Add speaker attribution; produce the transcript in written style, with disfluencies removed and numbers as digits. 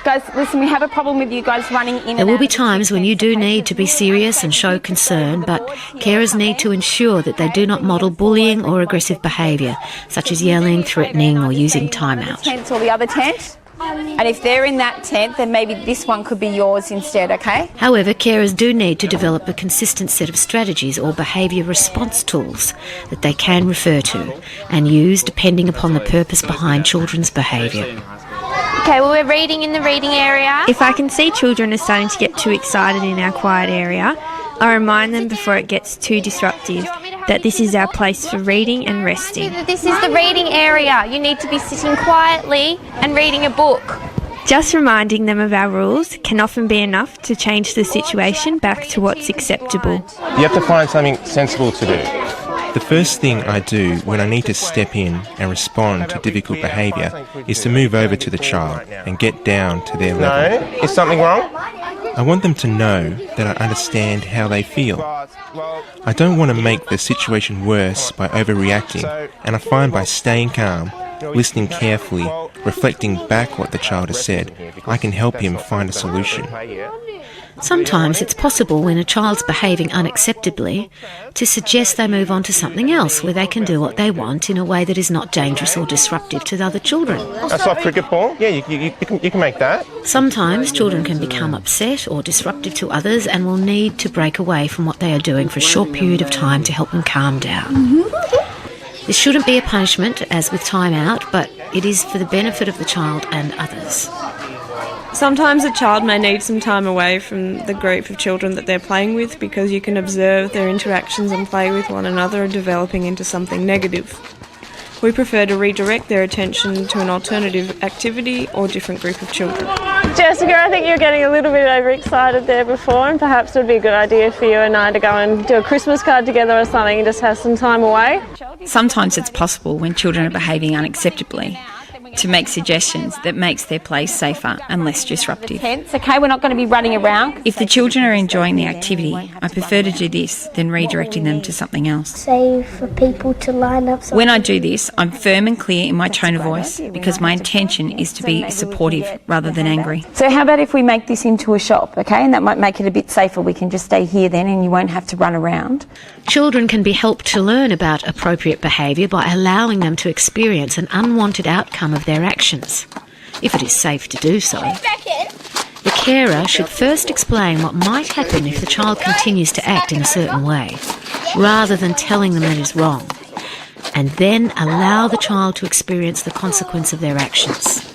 Speaker 1: Guys, listen, we have a problem with you guys running in and out.
Speaker 2: There will be times when you do need to be serious and show concern, but carers need to ensure that they do not model bullying or aggressive behaviour, such as yelling, threatening or using timeout.
Speaker 1: Tent or the other tent. And if they're in that tent, then maybe this one could be yours instead, okay?
Speaker 2: However, carers do need to develop a consistent set of strategies or behaviour response tools that they can refer to and use depending upon the purpose behind children's behaviour.
Speaker 3: Okay, well, we're reading in the reading area.
Speaker 4: If I can see children are starting to get too excited in our quiet area, I remind them before it gets too disruptive that this is our place for reading and resting.
Speaker 3: This is the reading area. You need to be sitting quietly and reading a book.
Speaker 4: Just reminding them of our rules can often be enough to change the situation back to what's acceptable.
Speaker 5: You have to find something sensible to do. The first thing I do when I need to step in and respond to difficult behaviour is to move over to the child and get down to their level. No? Is something wrong? I want them to know that I understand how they feel. I don't want to make the situation worse by overreacting, and I find by staying calm, listening carefully, reflecting back what the child has said, I can help him find a solution.
Speaker 2: Sometimes it's possible when a child's behaving unacceptably to suggest they move on to something else where they can do what they want in a way that is not dangerous or disruptive to the other children.
Speaker 5: That's like cricket ball. Yeah, you can make that. Sometimes
Speaker 2: children can become upset or disruptive to others and will need to break away from what they are doing for a short period of time to help them calm down. This shouldn't be a punishment, as with time out, but it is for the benefit of the child and others.
Speaker 6: Sometimes a child may need some time away from the group of children that they're playing with because you can observe their interactions and play with one another developing into something negative. We prefer to redirect their attention to an alternative activity or different group of children.
Speaker 7: Jessica, I think you're getting a little bit overexcited there before, and perhaps it would be a good idea for you and I to go and do a Christmas card together or something and just have some time away.
Speaker 8: Sometimes it's possible when children are behaving unacceptably to make suggestions that makes their play safer and less disruptive.
Speaker 1: Okay, we're not going to be running around.
Speaker 8: If the children are enjoying the activity, I prefer to do this than redirecting them to something else.
Speaker 9: Say for people to line up.
Speaker 8: When I do this, I'm firm and clear in my tone of voice because my intention is to be supportive rather than angry.
Speaker 1: So how about if we make this into a shop, okay? And that might make it a bit safer. We can just stay here then and you won't have to run around.
Speaker 2: Children can be helped to learn about appropriate behaviour by allowing them to experience an unwanted outcome of their actions, if it is safe to do so. The carer should first explain what might happen if the child continues to act in a certain way, rather than telling them it is wrong, and then allow the child to experience the consequence of their actions.